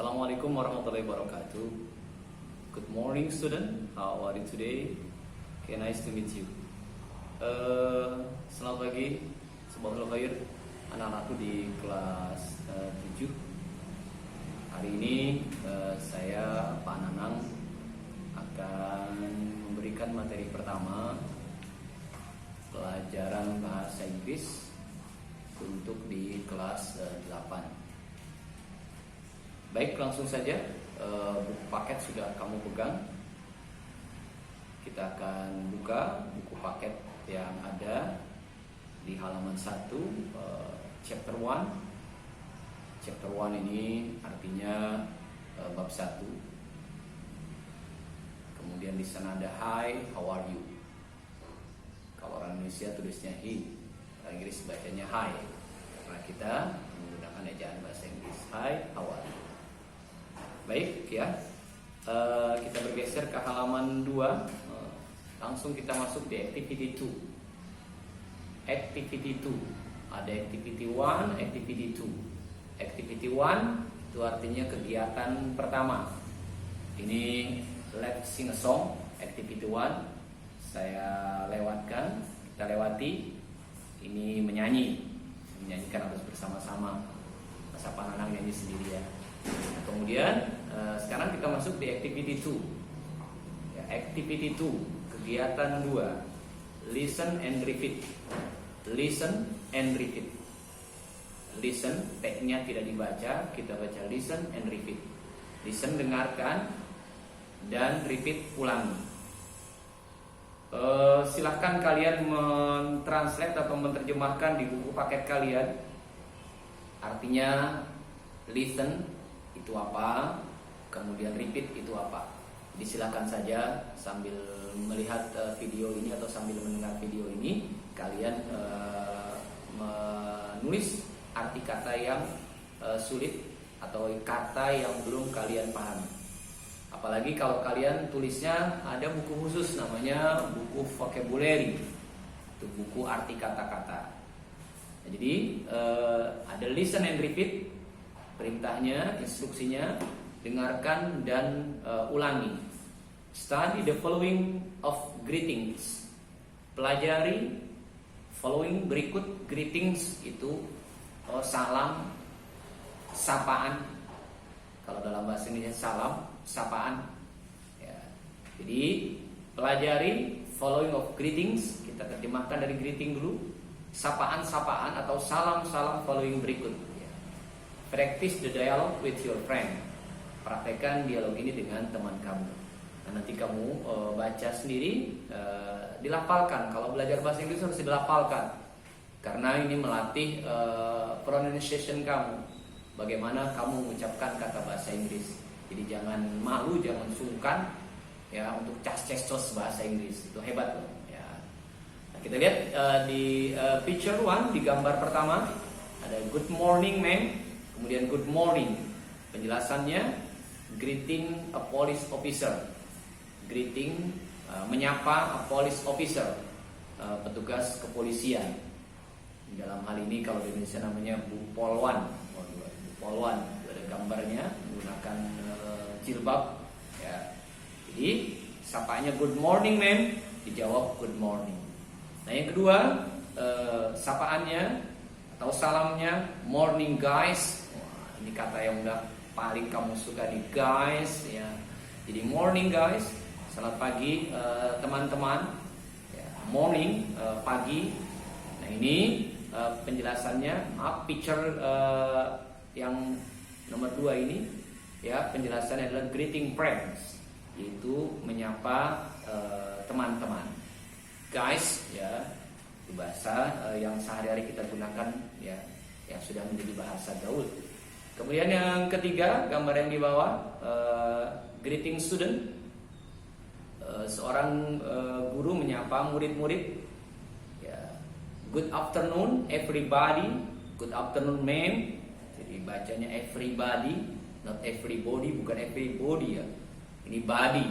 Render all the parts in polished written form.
Assalamualaikum warahmatullahi wabarakatuh. Good morning student, how are you today? Okay, nice to meet you. Selamat pagi, Sabahul Khair, anak-anakku di kelas 7. Hari ini saya, Pak Nanang, akan memberikan materi pertama pelajaran bahasa Inggris untuk di kelas 8. Baik, langsung saja. Buku paket sudah kamu pegang. Kita akan buka buku paket yang ada di halaman 1, chapter 1. Chapter 1 ini artinya bab 1. Kemudian di sana ada hi, how are you. Kalau orang Indonesia tulisnya he, orang Inggris bacanya hi. Karena kita menggunakan ejaan bahasa Inggris. Hi, how are you. Baik ya, kita bergeser ke halaman 2. Langsung kita masuk di activity 2. Activity 2, ada activity 1, activity 2. Activity 1 itu artinya kegiatan pertama. Ini let's sing a song. Activity 1 saya lewatkan, kita lewati. Ini menyanyikan harus bersama-sama. Masa Pak Nanang nyanyi sendiri ya. Kemudian sekarang kita masuk di activity 2 ya, activity 2, kegiatan 2. Listen and repeat. Listen and repeat. Listen, T-nya tidak dibaca, kita baca listen and repeat. Listen, dengarkan, dan repeat, ulangi. Silahkan kalian mentranslate atau menerjemahkan di buku paket kalian. Artinya listen itu apa, kemudian repeat itu apa. Jadi silakan saja sambil melihat video ini atau sambil mendengar video ini, kalian menulis arti kata yang sulit atau kata yang belum kalian pahami. Apalagi kalau kalian tulisnya ada buku khusus namanya buku vocabulary, itu buku arti kata-kata. Nah, jadi ada listen and repeat. Perintahnya, instruksinya, dengarkan dan ulangi. Study the following of greetings. Pelajari following berikut. Greetings itu salam, sapaan. Kalau dalam bahasa Indonesia salam, sapaan. Ya. Jadi pelajari following of greetings. Kita terjemahkan dari greeting dulu. Sapaan-sapaan atau salam-salam following berikut. Practice the dialogue with your friend. Praktekkan dialog ini dengan teman kamu. Nah, nanti kamu baca sendiri, dilafalkan. Kalau belajar bahasa Inggris harus dilafalkan, karena ini melatih pronunciation kamu. Bagaimana kamu mengucapkan kata bahasa Inggris. Jadi jangan malu, jangan sungkan ya untuk cas-cecos bahasa Inggris. Itu hebat loh. Ya. Nah, kita lihat di picture 1, di gambar pertama ada good morning ma'am. Kemudian good morning, penjelasannya greeting a police officer. Greeting, menyapa a police officer, petugas kepolisian. Dalam hal ini kalau di Indonesia namanya Bu Polwan. Bu Polwan, ada gambarnya menggunakan jilbab ya. Jadi sapanya good morning ma'am, dijawab good morning. Nah, yang kedua, sapaannya atau salamnya morning guys. Ini kata yang udah paling kamu suka nih, guys ya. Jadi morning guys, selamat pagi teman-teman ya, morning, pagi. Nah, ini penjelasannya, picture yang nomor 2 ini ya, penjelasannya adalah greeting friends, yaitu menyapa teman-teman. Guys ya, itu bahasa yang sehari-hari kita gunakan ya, yang sudah menjadi bahasa gaul. Kemudian yang ketiga, gambar yang di bawah, greeting student. Seorang guru menyapa murid-murid ya, good afternoon everybody, good afternoon ma'am. Jadi bacanya everybody, not everybody, bukan everybody ya. Ini body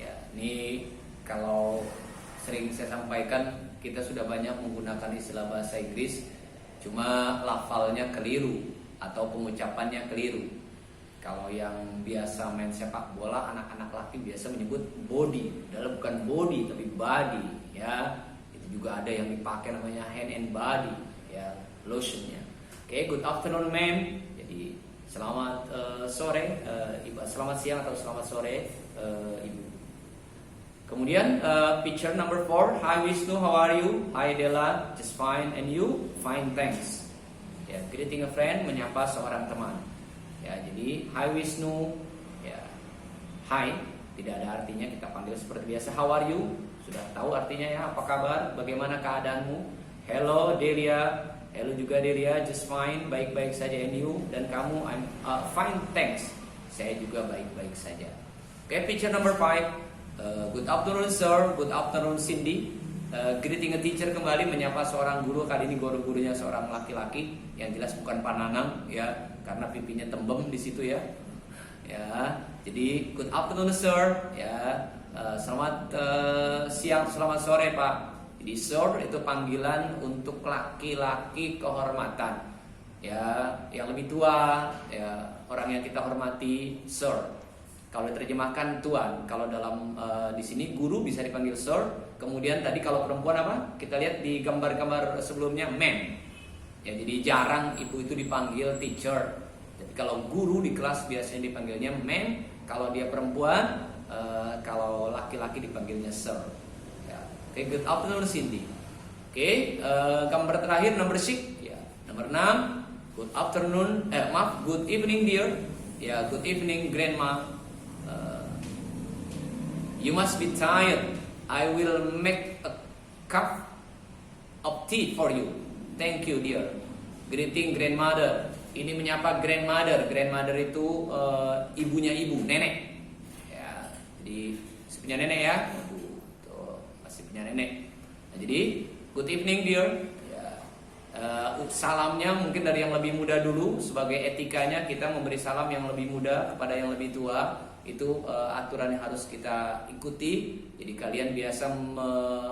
ya. Ini kalau sering saya sampaikan, kita sudah banyak menggunakan istilah bahasa Inggris, cuma lafalnya keliru atau pengucapannya keliru. Kalau yang biasa main sepak bola, anak-anak laki biasa menyebut body. Padahal bukan body tapi body, ya. Itu juga ada yang dipakai namanya hand and body, ya, lotionnya. Oke, good afternoon ma'am. Jadi selamat sore, ibu. Selamat siang atau selamat sore, ibu. Kemudian picture number 4. Hi Wisnu, how are you? Hi Della, just fine. And you? Fine, thanks. Ya, greeting a friend, menyapa seorang teman. Ya, jadi hi Wisnu, ya, hi tidak ada artinya, kita panggil seperti biasa. How are you? Sudah tahu artinya ya, apa kabar? Bagaimana keadaanmu? Hello Delia, hello juga Delia, just fine, baik-baik saja. And you? Dan kamu? I'm fine, thanks. Saya juga baik-baik saja. Oke, picture number 5. Good afternoon sir, good afternoon Cindy. Greeting a teacher kembali, menyapa seorang guru. Kali ini gurunya seorang laki-laki, yang jelas bukan Pak Nanang, ya, karena pipinya tembem di situ ya. Ya, jadi good afternoon sir, ya, selamat siang, selamat sore Pak. Jadi sir itu panggilan untuk laki-laki kehormatan, ya, yang lebih tua, ya, orang yang kita hormati sir. Kalau diterjemahkan tuan, kalau dalam di sini guru bisa dipanggil sir. Kemudian tadi kalau perempuan apa? Kita lihat di gambar-gambar sebelumnya ma'am. Ya, jadi jarang ibu itu dipanggil teacher. Jadi kalau guru di kelas biasanya dipanggilnya ma'am. Kalau dia perempuan, kalau laki-laki dipanggilnya sir. Ya. Oke, good afternoon Cindy. Oke, gambar terakhir number 6. Ya, nomor 6. Good afternoon, good evening dear. Ya, good evening grandma. You must be tired. I will make a cup of tea for you. Thank you dear. Greeting grandmother. Ini menyapa grandmother. Grandmother itu ibunya ibu, nenek. Ya, jadi masih punya nenek ya. Tuh, masih punya nenek. Nah, jadi good evening dear. Ya, salamnya mungkin dari yang lebih muda dulu. Sebagai etikanya kita memberi salam yang lebih muda kepada yang lebih tua. Itu aturan yang harus kita ikuti. Jadi kalian biasa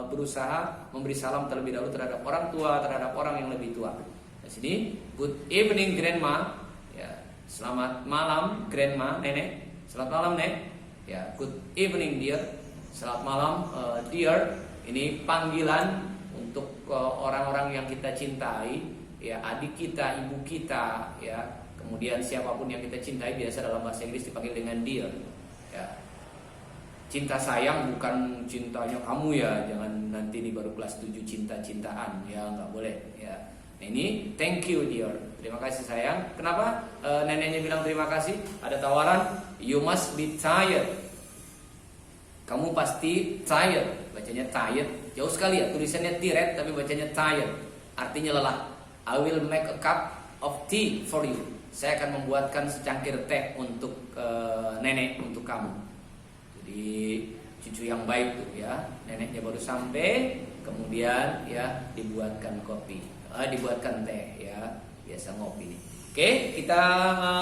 berusaha memberi salam terlebih dahulu terhadap orang tua, terhadap orang yang lebih tua. Di sini good evening grandma, ya, selamat malam grandma, nenek. Selamat malam nek. Ya, good evening dear. Selamat malam dear. Ini panggilan untuk orang-orang yang kita cintai, ya, adik kita, ibu kita, ya. Kemudian siapapun yang kita cintai biasa dalam bahasa Inggris dipanggil dengan dear. Ya. Cinta sayang bukan cintanya kamu ya, jangan nanti ini baru kelas 7 cinta-cintaan, ya nggak boleh. Ya. Nah, ini thank you dear, terima kasih sayang. Kenapa neneknya bilang terima kasih? Ada tawaran, you must be tired. Kamu pasti tired, bacanya tired. Jauh sekali ya, tulisannya tired tapi bacanya tired. Artinya lelah. I will make a cup of tea for you. Saya akan membuatkan secangkir teh untuk nenek, untuk kamu. Jadi cucu yang baik tuh ya. Neneknya baru sampai, kemudian ya dibuatkan kopi, dibuatkan teh ya. Biasa ngopi nih. Oke, kita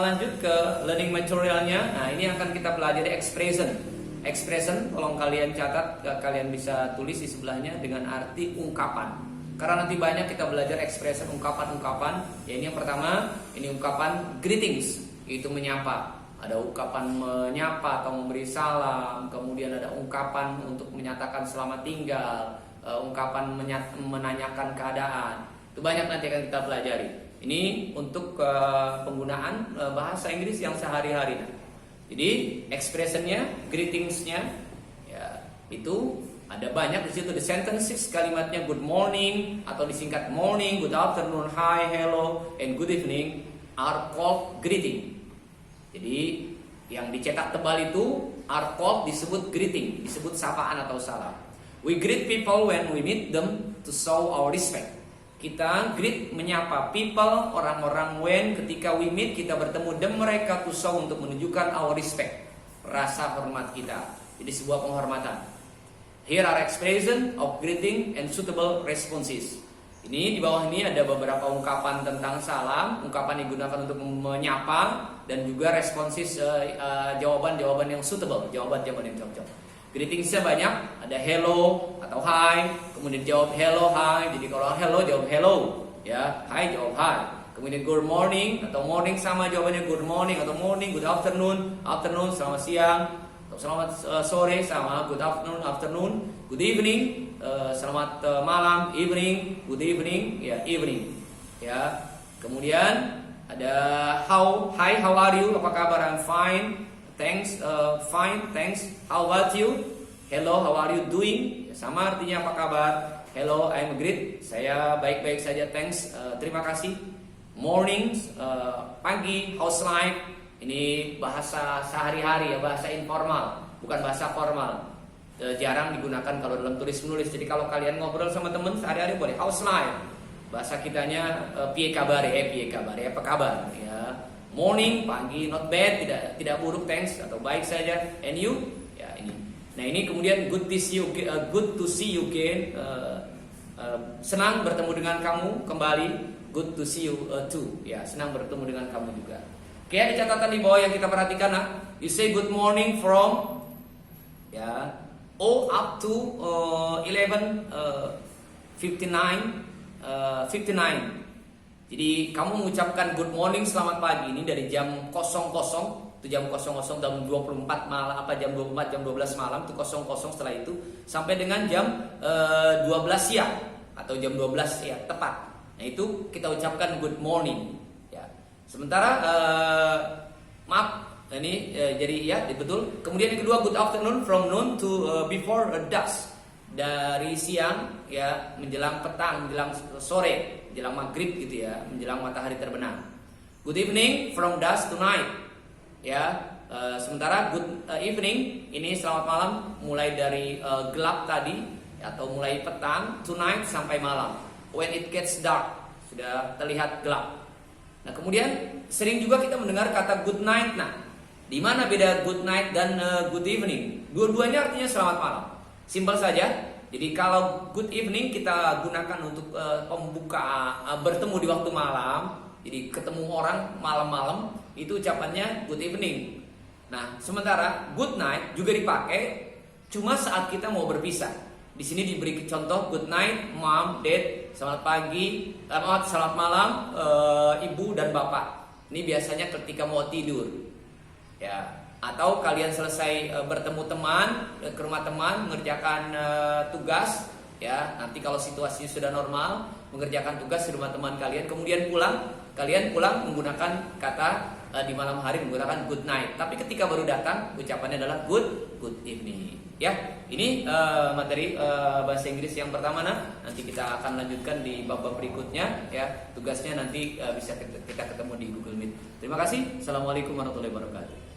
lanjut ke learning materialnya. Nah, ini akan kita pelajari expression. Expression, tolong kalian catat, kalian bisa tulis di sebelahnya dengan arti ungkapan. Karena nanti banyak kita belajar expression, ungkapan-ungkapan. Ya, ini yang pertama, ini ungkapan greetings, itu menyapa. Ada ungkapan menyapa atau memberi salam. Kemudian ada ungkapan untuk menyatakan selamat tinggal, ungkapan menanyakan keadaan. Itu banyak nanti akan kita pelajari. Ini untuk penggunaan bahasa Inggris yang sehari-hari. Jadi expressionnya, greetingsnya, ya, itu ada banyak di situ. The sentences, kalimatnya good morning atau disingkat morning, good afternoon, hi, hello, and good evening are called greeting. Jadi yang dicetak tebal itu are called, disebut greeting, disebut sapaan atau salam. We greet people when we meet them to show our respect. Kita greet, menyapa people, orang-orang when, ketika we meet, kita bertemu dengan mereka to show, untuk menunjukkan our respect, rasa hormat kita. Jadi sebuah penghormatan. Here are expression of greeting and suitable responses. Ini di bawah ini ada beberapa ungkapan tentang salam, ungkapan digunakan untuk menyapa, dan juga responses, jawaban-jawaban yang suitable, jawaban-jawaban yang cocok. Greetingsnya banyak, ada hello atau hi, kemudian jawab hello, hi. Jadi kalau hello jawab hello, ya, hi jawab hi. Kemudian good morning atau morning sama jawabannya good morning atau morning, good afternoon, afternoon selamat siang atau selamat sore sama good afternoon, good evening, selamat malam, evening, good evening, ya evening. Ya. Kemudian ada hi, how are you? Apa kabar? I'm fine. Thanks, fine, thanks. How about you? Hello, how are you doing? Ya, sama artinya apa kabar? Hello, I'm great. Saya baik-baik saja. Thanks, terima kasih. Morning, pagi, how's life? Ini bahasa sehari-hari ya, bahasa informal, bukan bahasa formal. Jarang digunakan kalau dalam tulis-menulis. Jadi kalau kalian ngobrol sama teman sehari-hari boleh how's life. Bahasa kitanya piye kabare, apa kabar? Ya. Morning, pagi, not bad, tidak buruk, thanks atau baik saja. And you? Ya ini. Nah ini kemudian good to see you again. Senang bertemu dengan kamu kembali. Good to see you too. Ya, senang bertemu dengan kamu juga. Oke, ada catatan di bawah yang kita perhatikan. You say good morning from ya O up to 11:59. Jadi kamu mengucapkan good morning selamat pagi ini dari jam 00 itu jam 00 jam 24 malam apa jam 24 jam 12 malam itu 00 setelah itu sampai dengan jam 12 siang atau jam 12 ya tepat. Nah itu kita ucapkan good morning ya. Sementara maaf ini jadi ya betul. Kemudian yang kedua good afternoon from noon to before dusk. Dari siang ya menjelang petang, menjelang sore, menjelang maghrib gitu ya, menjelang matahari terbenam. Good evening from dusk to night. Ya, sementara good evening ini selamat malam mulai dari gelap tadi atau mulai petang to night sampai malam. When it gets dark, sudah terlihat gelap. Nah, kemudian sering juga kita mendengar kata good night. Nah, di mana beda good night dan good evening? Dua-duanya artinya selamat malam. Simpel saja. Jadi kalau good evening kita gunakan untuk pembuka bertemu di waktu malam. Jadi ketemu orang malam-malam itu ucapannya good evening. Nah, sementara good night juga dipakai cuma saat kita mau berpisah. Di sini diberi contoh good night mom, dad, selamat pagi, selamat malam ibu dan bapak. Ini biasanya ketika mau tidur. Ya. Atau kalian selesai bertemu teman ke rumah teman mengerjakan tugas ya nanti kalau situasinya sudah normal mengerjakan tugas di rumah teman kalian kemudian kalian pulang menggunakan kata di malam hari menggunakan good night tapi ketika baru datang ucapannya adalah good evening ya ini materi bahasa Inggris yang pertama nanti kita akan lanjutkan di bab-bab berikutnya ya tugasnya nanti bisa kita ketemu di Google Meet. Terima kasih. Assalamualaikum warahmatullahi wabarakatuh.